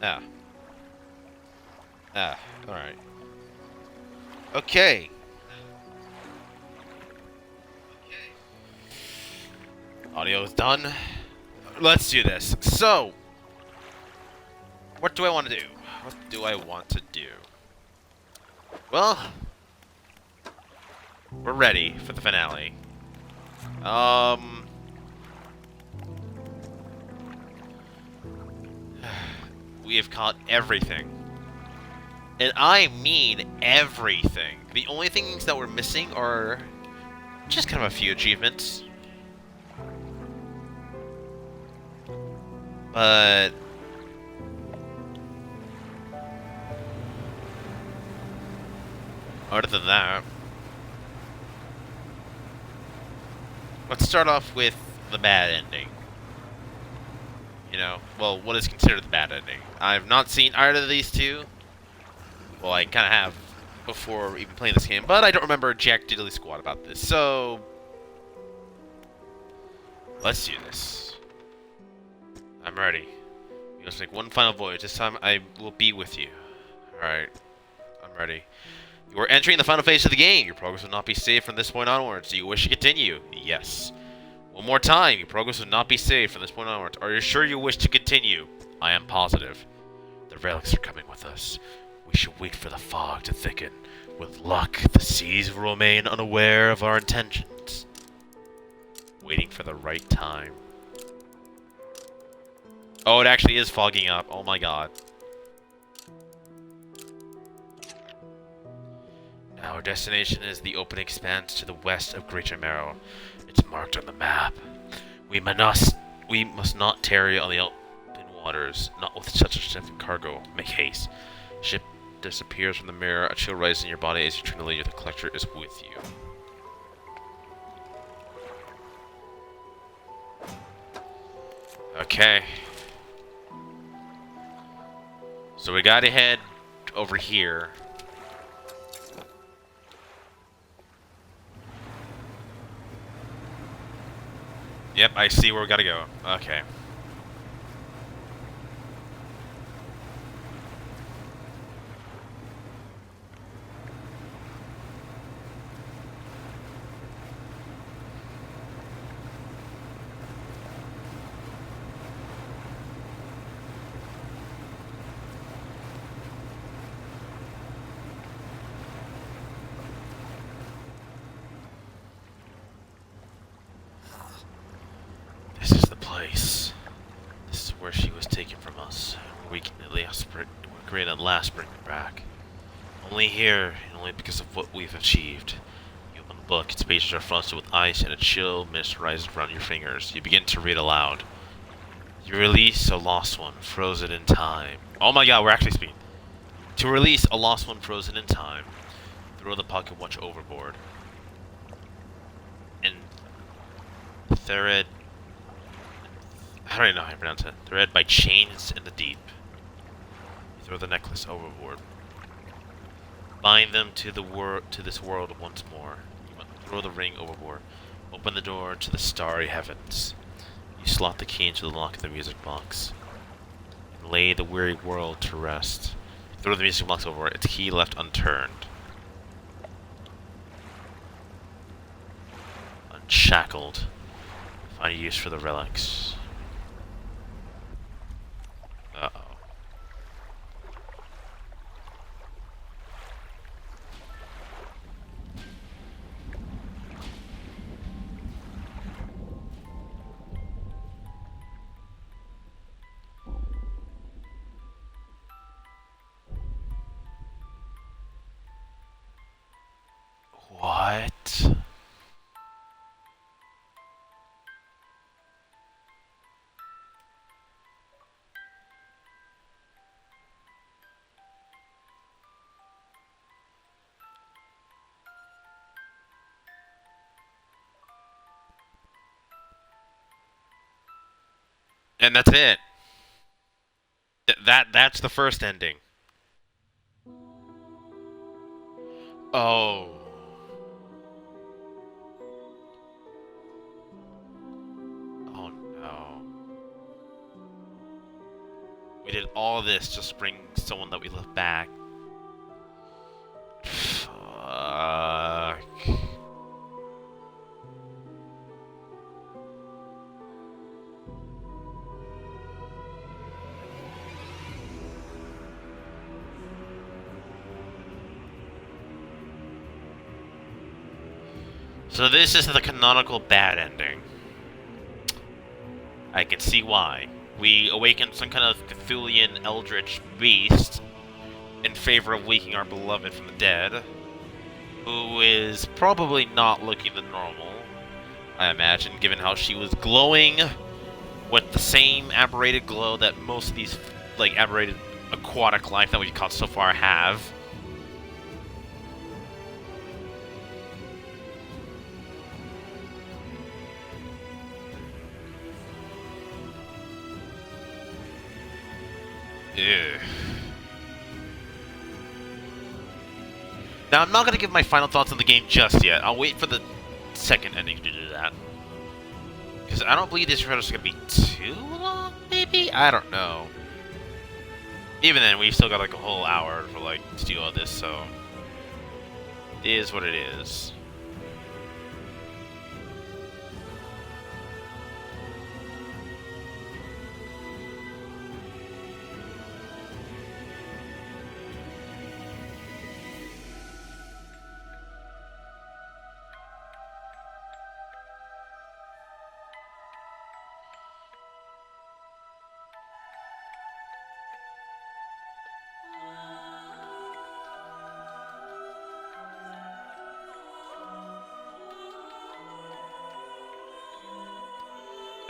Ah. Ah. Alright. Okay. Audio is done. Let's do this. So, what do I want to do? What do I want to do? Well, we're ready for the finale. Um... We have caught everything. And I mean everything. The only things that we're missing are just kind of a few achievements. But other than that, let's start off with the bad ending. You know, well, what is considered the bad ending? I've not seen either of these two. Well, I kind of have before even playing this game, but I don't remember jack diddly squat about this. So, let's do this. I'm ready. We must make one final voyage. This time I will be with you. Alright, I'm ready. You are entering the final phase of the game. Your progress will not be saved from this point onwards. Do you wish to continue? Yes. One more time. Your progress will not be saved from this point onwards. Are you sure you wish to continue? I am positive. The relics are coming with us. We should wait for the fog to thicken. With luck, the seas will remain unaware of our intentions. Waiting for the right time. Oh, it actually is fogging up. Oh my god. Our destination is the open expanse to the west of Greater Marrow. It's marked on the map. We must not tarry on the open waters, not with such a ship cargo. Make haste. Ship disappears from the mirror. A chill rises in your body as you turn to leave. The collector is with you. Okay. So we gotta head over here. Yep, I see where we gotta go. Okay. This is the place. This is where she was taken from us. We can at last bring her back. Only here, and only because of what we've achieved. You open the book, its pages are frosted with ice, and a chill mist rises around your fingers. You begin to read aloud. You release a lost one, frozen in time. Oh my god, we're actually speaking. To release a lost one frozen in time, throw the pocket watch overboard. And Thered, I don't even know how to pronounce it. Thread by chains in the deep. You throw the necklace overboard. Bind them to this world once more. You throw the ring overboard. Open the door to the starry heavens. You slot the key into the lock of the music box. And lay the weary world to rest. You throw the music box overboard. Its key left unturned. Unshackled. Find use for the relics. Uh-oh. What? And that's it. That's the first ending. Oh. Oh no. We did all this just to bring someone that we left back. Fuck. So this is the canonical bad ending. I can see why. We awakened some kind of Cthulian eldritch beast in favor of waking our beloved from the dead, who is probably not looking the normal, I imagine, given how she was glowing with the same aberrated glow that most of these, like, aberrated aquatic life that we've caught so far have. Ew. Now, I'm not going to give my final thoughts on the game just yet. I'll wait for the second ending to do that. Because I don't believe this trailer is going to be too long, maybe? I don't know. Even then, we've still got like a whole hour for like to do all this, so... It is what it is.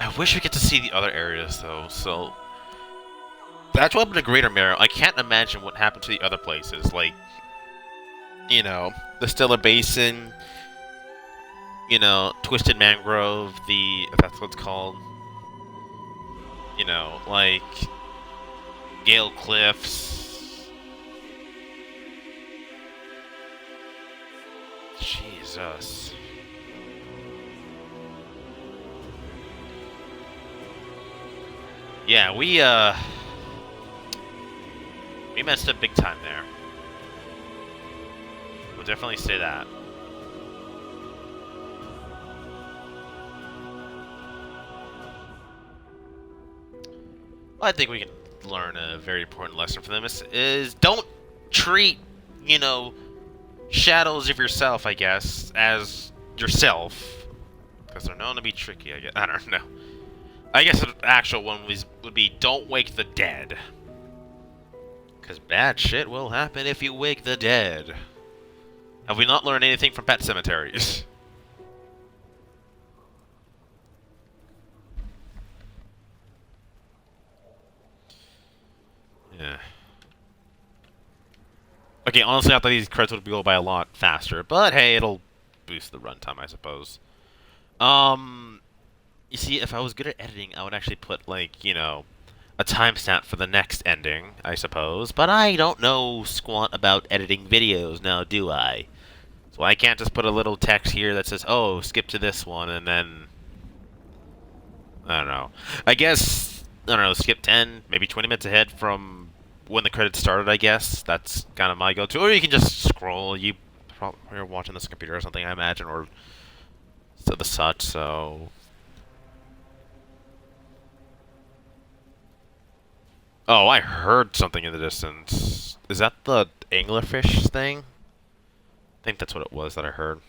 I wish we get to see the other areas, though, so... That's what happened to Greater Marrow. I can't imagine what happened to the other places, like... You know, the Stellar Basin... You know, Twisted Mangrove, if that's what it's called. You know, like... Gale Cliffs... Jesus... Yeah, we messed up big time there. We'll definitely say that. Well, I think we can learn a very important lesson from them is don't treat, you know, shadows of yourself, I guess, as yourself. Because they're known to be tricky, I guess. I don't know. I guess the actual one would be don't wake the dead. Because bad shit will happen if you wake the dead. Have we not learned anything from pet cemeteries? Yeah. Okay, honestly, I thought these credits would go by a lot faster. But hey, it'll boost the runtime, I suppose. You see, if I was good at editing, I would actually put, like, you know, a timestamp for the next ending, I suppose. But I don't know squat about editing videos now, do I? So I can't just put a little text here that says, oh, skip to this one, and then... I don't know. I guess, I don't know, skip 10, maybe 20 minutes ahead from when the credits started, I guess. That's kind of my go-to. Or you can just scroll. You're watching this computer or something, I imagine, or so the such, so... Oh, I heard something in the distance. Is that the anglerfish thing? I think that's what it was that I heard.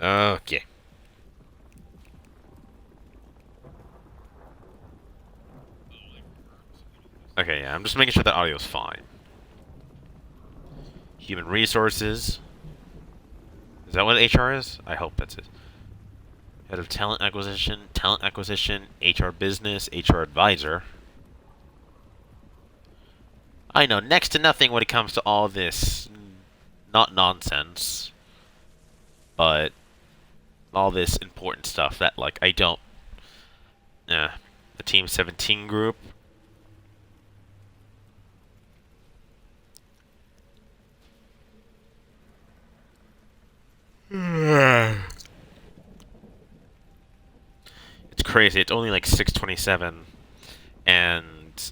Okay. Okay, yeah, I'm just making sure that audio's fine. Human resources. Is that what HR is? I hope that's it. Head of talent acquisition, HR business, HR advisor. I know next to nothing when it comes to all this, not nonsense, but all this important stuff that, like, I don't... the Team 17 group. It's crazy. It's only like 6:27, and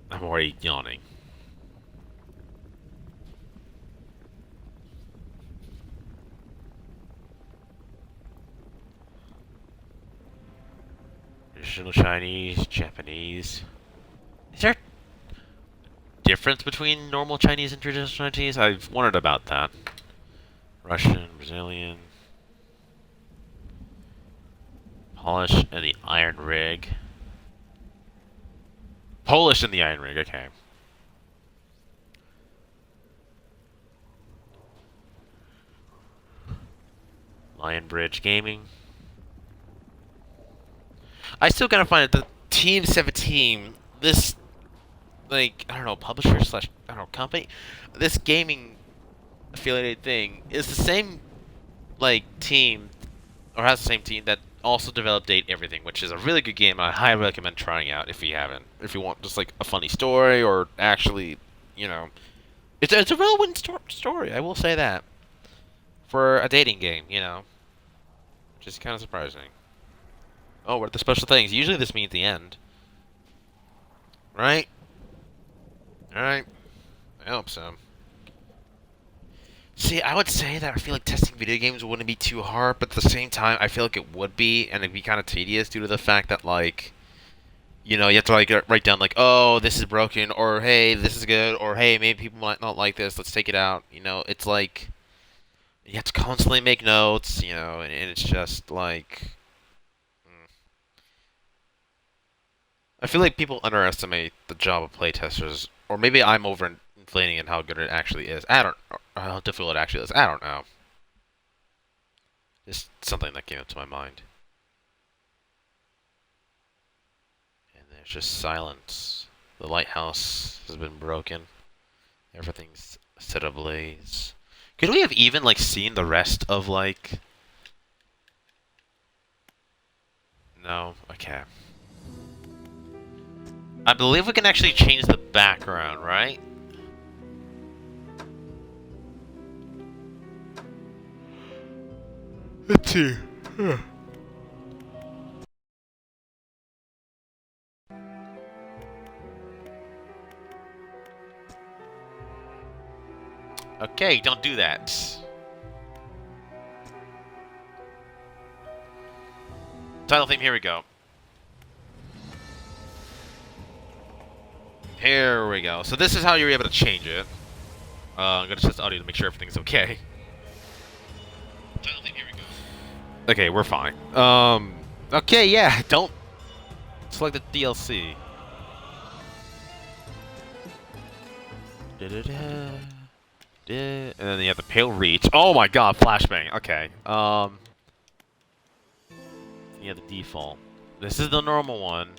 I'm already yawning. Traditional Chinese, Japanese. Is there a difference between normal Chinese and traditional Chinese? I've wondered about that. Russian, Brazilian. Polish and the Iron Rig. Polish and the Iron Rig, okay. Lion Bridge Gaming. I still gotta find it. The Team 17, this, like, I don't know, publisher slash, I don't know, company, this gaming affiliated thing is the same, like, team, or has the same team that also developed Date Everything, which is a really good game. I highly recommend trying out if you haven't. If you want just, like, a funny story, or actually, you know, it's a relevant story, I will say that. For a dating game, you know. Which is kind of surprising. Oh, what are the special things? Usually this means the end. Right? Alright. I hope so. See, I would say that I feel like testing video games wouldn't be too hard, but at the same time, I feel like it would be, and it'd be kind of tedious due to the fact that, like, you know, you have to, like, write down, like, oh, this is broken, or, hey, this is good, or, hey, maybe people might not like this, let's take it out. You know, it's like, you have to constantly make notes, you know, and it's just, like... I feel like people underestimate the job of playtesters, or maybe I'm overinflating in how good it actually is. I don't know. How difficult it actually is. I don't know. Just something that came up to my mind. And there's just silence. The lighthouse has been broken. Everything's set ablaze. Could we have even, like, seen the rest of, like... No? Okay. I believe we can actually change the background, right? Let's see. Okay, don't do that. Title theme, here we go. Here we go. So this is how you're able to change it. I'm gonna test the audio to make sure everything's okay. Title theme, here we go. Okay, we're fine. Okay, yeah, don't select the DLC. And then you have the Pale Reach. Oh my god, flashbang. Okay. You have the default. This is the normal one.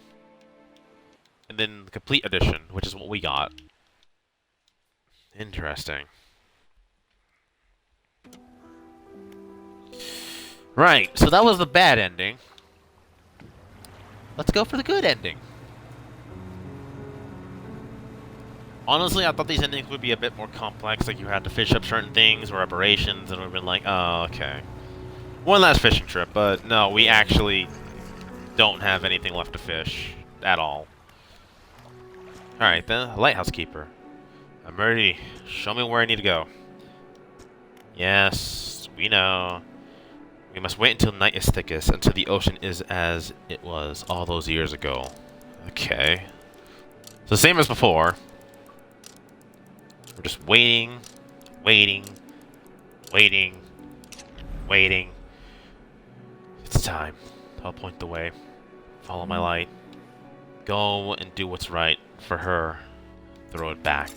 And then the complete edition, which is what we got. Interesting. Right, so that was the bad ending. Let's go for the good ending. Honestly, I thought these endings would be a bit more complex, like you had to fish up certain things or operations, and it would have been like, oh, okay. One last fishing trip, but no, we actually don't have anything left to fish at all. Alright then, Lighthouse Keeper. I'm ready. Show me where I need to go. Yes, we know. We must wait until night is thickest, until the ocean is as it was all those years ago. Okay. So same as before. We're just waiting, waiting, waiting, waiting. It's time. I'll point the way. Follow my light. Go and do what's right for her. Throw it back.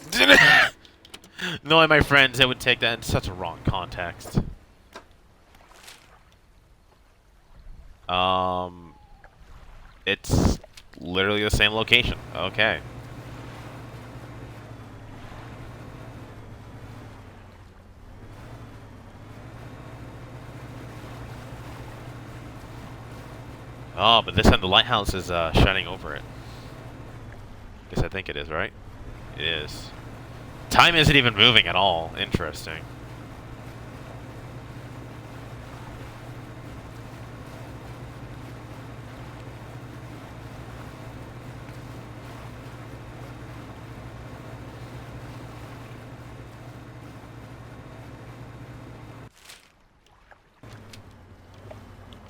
Knowing my friends, they would take that in such a wrong context. It's literally the same location. Okay. Oh, but this time the lighthouse is shining over it. Guess I think it is, right? It is. Time isn't even moving at all. Interesting.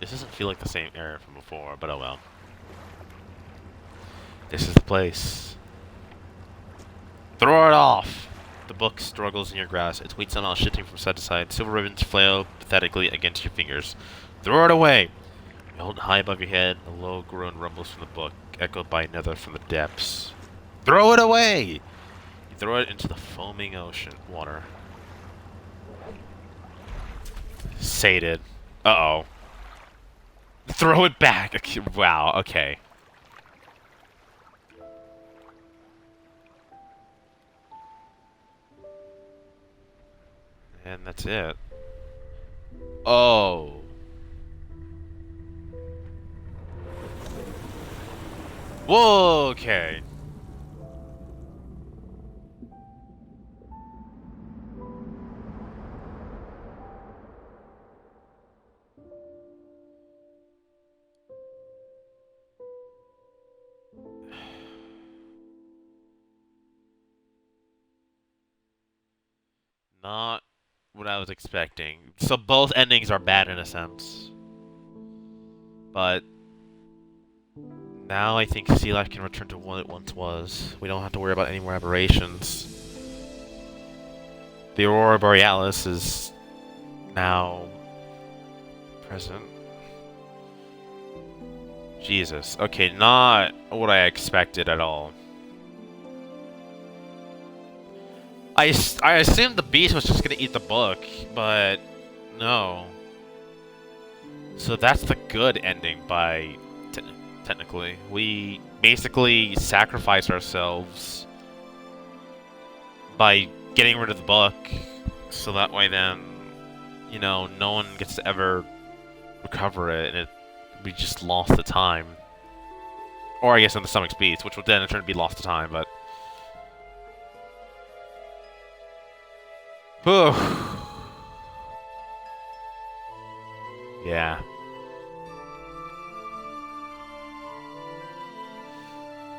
This doesn't feel like the same area from before, but oh well. This is the place. Throw it off! The book struggles in your grasp, its weight somehow shifting from side to side. Silver ribbons flail pathetically against your fingers. Throw it away! You hold it high above your head, a low groan rumbles from the book, echoed by another from the depths. Throw it away! You throw it into the foaming ocean water. Sated. Uh-oh. Throw it back! Wow, okay. And that's it. Oh. Whoa, okay. Not what I was expecting. So both endings are bad in a sense. But now I think Sea Life can return to what it once was. We don't have to worry about any more aberrations. The Aurora Borealis is now present. Jesus. Okay, not what I expected at all. I assumed the beast was just gonna eat the book, but no. So that's the good ending by technically. We basically sacrifice ourselves by getting rid of the book, so that way then, you know, no one gets to ever recover it, and we just lost the time. Or I guess in the stomach's beast, which would then in turn be lost to time, but... Whew. Yeah.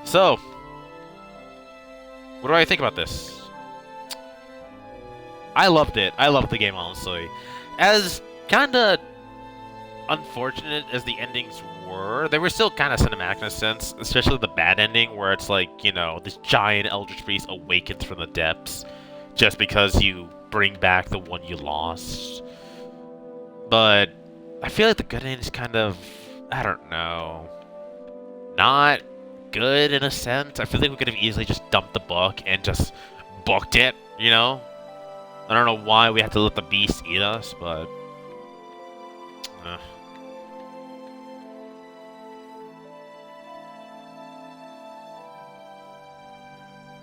So, what do I think about this? I loved it. I loved the game, honestly. As kinda unfortunate as the endings were, they were still kind of cinematic in a sense, especially the bad ending where it's like, you know, this giant Eldritch Beast awakens from the depths just because you bring back the one you lost. But I feel like the good ending is kind of, I don't know, not good in a sense. I feel like we could have easily just dumped the book and just booked it, you know? I don't know why we have to let the beast eat us, but...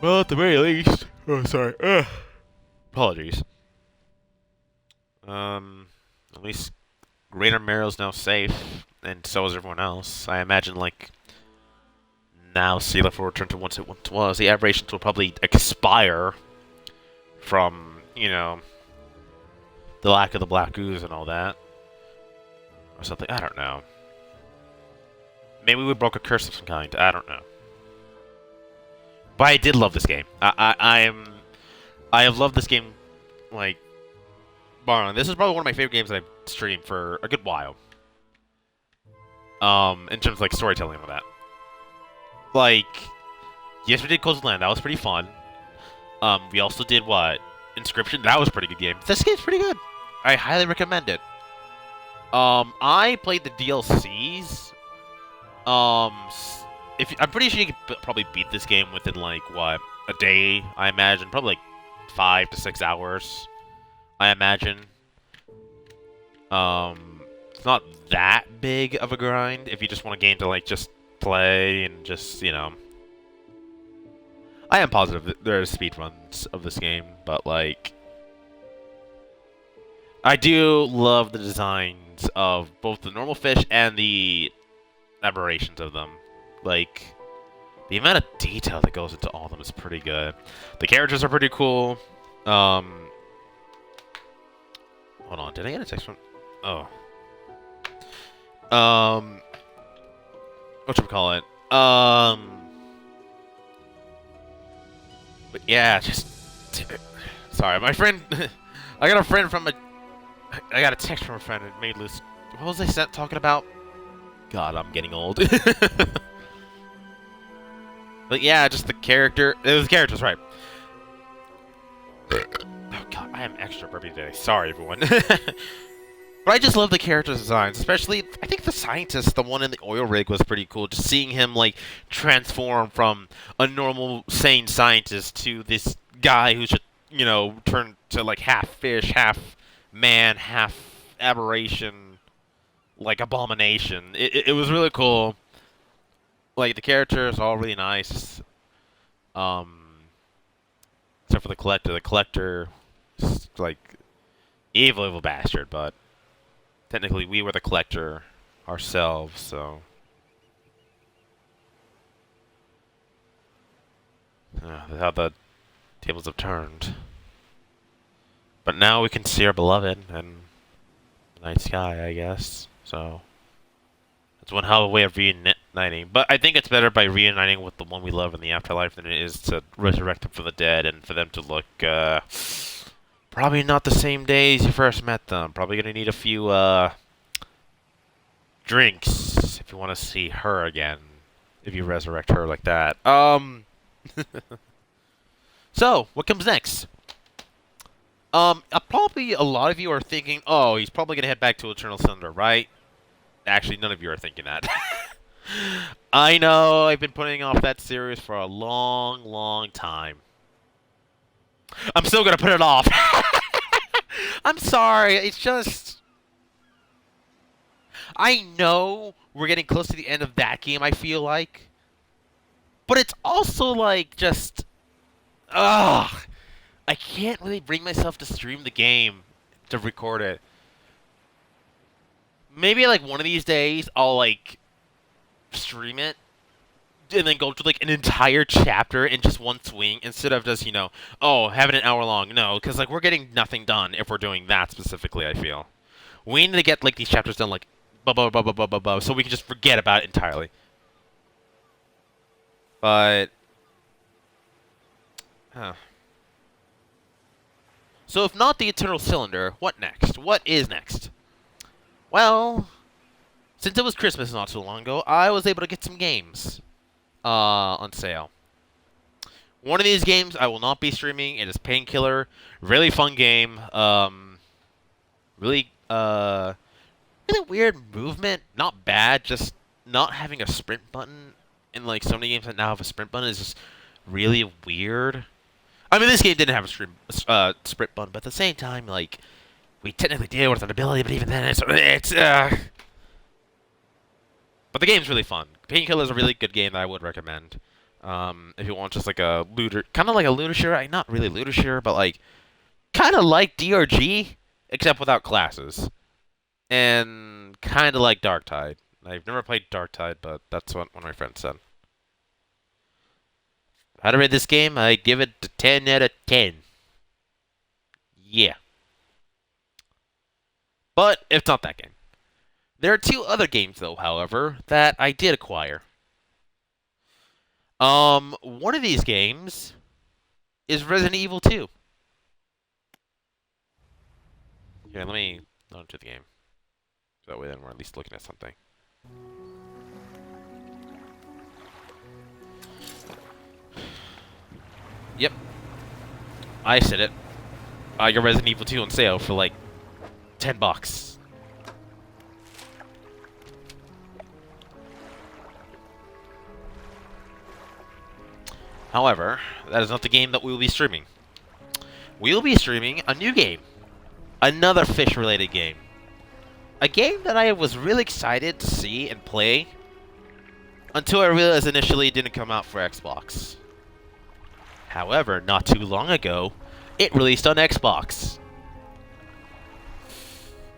Well, at the very least... Oh, sorry. Apologies. At least Greater Marrow's now safe, and so is everyone else. I imagine, like, now Sea Life will return to once it once was. The aberrations will probably expire from, you know, the lack of the black ooze and all that. Or something, I don't know. Maybe we broke a curse of some kind, I don't know. But I did love this game. I have loved this game, like, bar. This is probably one of my favorite games that I've streamed for a good while. In terms of, like, storytelling and all that. Like, yes, we did Coastal Land. That was pretty fun. We also did, what? Inscription? That was a pretty good game. This game's pretty good. I highly recommend it. I played the DLCs. I'm pretty sure you could probably beat this game within, like, what? A day, I imagine. Probably, like, 5 to 6 hours, I imagine. It's not that big of a grind if you just want a game to, like, just play and just, you know. I am positive that there are speedruns of this game, but, like, I do love the designs of both the normal fish and the aberrations of them. Like, the amount of detail that goes into all of them is pretty good. The characters are pretty cool. Hold on, did I get a text from... Oh. Whatchamacallit? But yeah, just... Sorry, my friend... I got a text from a friend and made this What was I talking about? God, I'm getting old. But yeah, just the character. It was characters, right? Oh God, I am extra burpy today. Sorry, everyone. But I just love the character designs, especially, I think the scientist, the one in the oil rig, was pretty cool. Just seeing him, like, transform from a normal, sane scientist to this guy who's just, you know, turned to, like, half fish, half man, half aberration, like, abomination. It was really cool. Like, the characters all really nice. Except for the collector. The collector is, like, evil bastard, but technically, we were the collector ourselves, so... how the tables have turned. But now we can see our beloved and the night sky, I guess, so... It's one hell of a way of reuniting. But I think it's better by reuniting with the one we love in the afterlife than it is to resurrect them from the dead and for them to look, probably not the same day as you first met them. Probably gonna need a few, drinks if you want to see her again. If you resurrect her like that. So, what comes next? Probably a lot of you are thinking, oh, he's probably gonna head back to Eternal Cylinder, right? Actually, none of you are thinking that. I know, I've been putting off that series for a long time. I'm still gonna put it off. I'm sorry, it's just... I know we're getting close to the end of that game, I feel like. But it's also like, just... Ugh! I can't really bring myself to stream the game, to record it. Maybe, like, one of these days, I'll, like, stream it, and then go to, like, an entire chapter in just one swing, instead of just, you know, oh, have it an hour long. No, because, like, we're getting nothing done if we're doing that specifically, I feel. We need to get, like, these chapters done, like, so we can just forget about it entirely. But... Huh. So if not the Eternal Cylinder, what next? What is next? Well, since it was Christmas not too long ago, I was able to get some games on sale. One of these games I will not be streaming. It is Painkiller. Really fun game. Really weird movement. Not bad, just not having a sprint button. And like so many games that now have a sprint button is just really weird. I mean, this game didn't have a sprint button, but at the same time, like... We technically did with an ability, but even then, it's But the game's really fun. Painkiller is a really good game that I would recommend. If you want just like a looter, kind of like a looter shooter, not really looter shooter, but like kind of like DRG, except without classes, and kind of like Darktide. I've never played Darktide, but that's what one of my friends said. How to rate this game? I give it a 10 out of 10. Yeah. But it's not that game. There are two other games, though, however, that I did acquire. One of these games is Resident Evil 2. Here, let me go into the game. So that way then we're at least looking at something. Yep. I said it. I got Resident Evil 2 on sale for like $10. However, that is not the game that we will be streaming. We will be streaming a new game. Another fish-related game. A game that I was really excited to see and play until I realized initially it didn't come out for Xbox. However, not too long ago, it released on Xbox.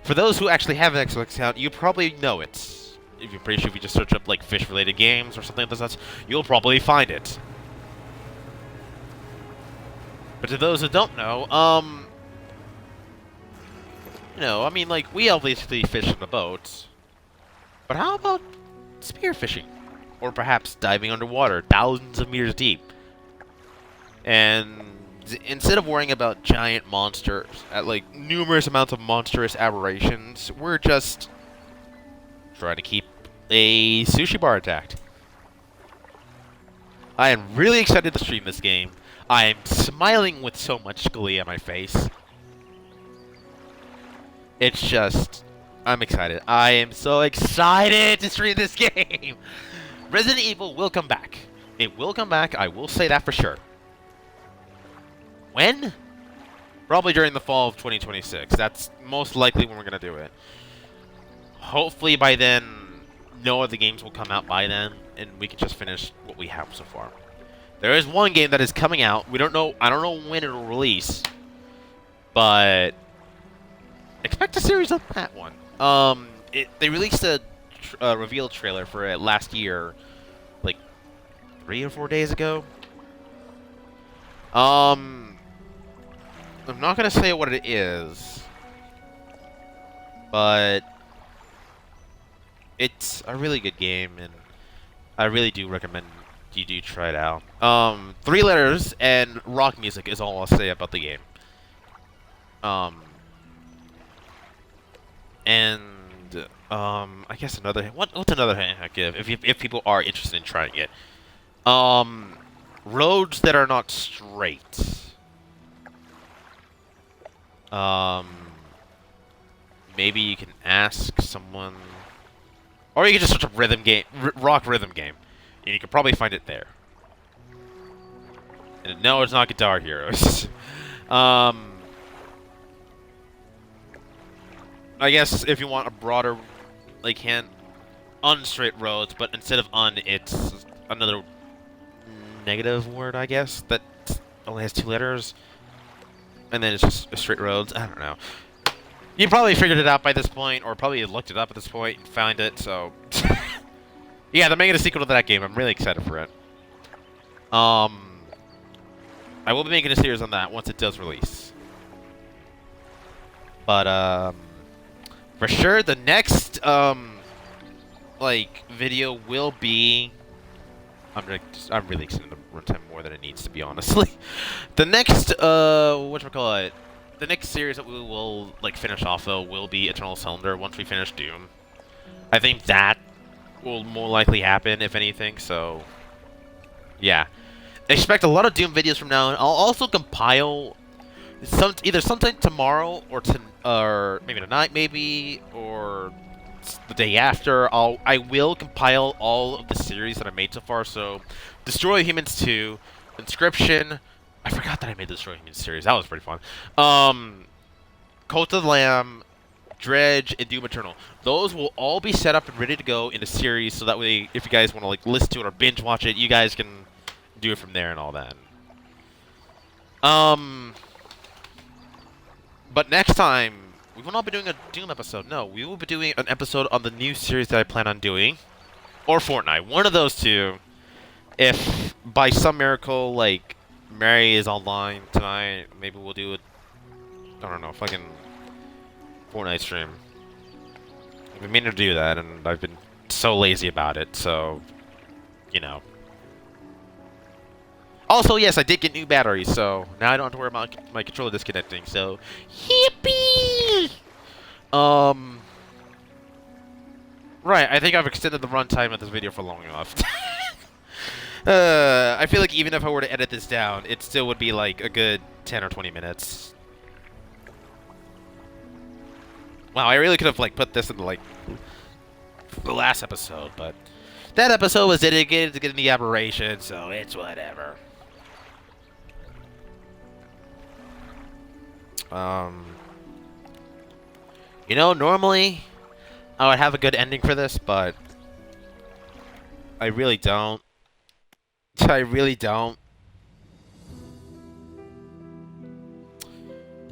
For those who actually have an Xbox account, you probably know it. If you're pretty sure if you just search up like fish-related games or something like that, you'll probably find it. But to those who don't know, you know, I mean, like, we obviously fish in a boat. But how about spearfishing? Or perhaps diving underwater, thousands of meters deep. And instead of worrying about giant monsters, at like numerous amounts of monstrous aberrations, we're just trying to keep a sushi bar intact. I am really excited to stream this game. I am smiling with so much glee on my face. It's just, I'm excited. I am so excited to stream this game. Resident Evil will come back. It will come back. I will say that for sure. When? Probably during the fall of 2026. That's most likely when we're going to do it. Hopefully by then, no other games will come out by then, and we can just finish what we have so far. There is one game that is coming out. We don't know. I don't know when it'll release, but expect a series on that one. They released a reveal trailer for it last year, like 3 or 4 days ago. I'm not gonna say what it is, but it's a really good game, and I really do recommend you do try it out. 3 letters and rock music is all I'll say about the game. I guess another what's another hint I give if people are interested in trying it. Roads that are not straight. Maybe you can ask someone, or you can just search up rhythm game, rock rhythm game, and you can probably find it there. And no, it's not Guitar Heroes. I guess if you want a broader, like, unstraight roads, but instead of it's another negative word, I guess, that only has 2 letters. And then it's just straight roads. I don't know. You probably figured it out by this point, or probably looked it up at this point and found it, so... yeah, they're making a sequel to that game. I'm really excited for it. I will be making a series on that once it does release. But, for sure, the next, video will be... I'm really extending the runtime more than it needs to be, honestly. The next, whatchamacallit, the next series that we will, finish off, though, will be Eternal Cylinder once we finish Doom. I think that will more likely happen, if anything, so... yeah. Expect a lot of Doom videos from now on. I'll also compile either sometime tomorrow or maybe tonight, maybe, or the day after. I will compile all of the series that I made so far. So, Destroy Humans 2, Inscription. I forgot that I made the Destroy Humans series. That was pretty fun. Cult of the Lamb, Dredge, and Doom Eternal. Those will all be set up and ready to go in a series, so that way, if you guys want to listen to it or binge watch it, you guys can do it from there and all that. But next time, we will not be doing a Doom episode. No, we will be doing an episode on the new series that I plan on doing. Or Fortnite. One of those two. If, by some miracle, Mary is online tonight, maybe we'll do I don't know, fucking Fortnite stream. I've been meaning to do that, and I've been so lazy about it, so, you know. Also, yes, I did get new batteries, so now I don't have to worry about my controller disconnecting, so... yippee! Right, I think I've extended the runtime of this video for long enough. I feel like even if I were to edit this down, it still would be a good 10 or 20 minutes. Wow, I really could have put this in the last episode, but that episode was dedicated to getting the aberration, so it's whatever. You know, normally I would have a good ending for this, but I really don't. I really don't.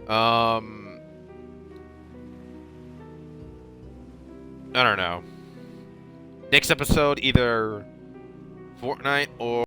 I don't know. Next episode, either Fortnite or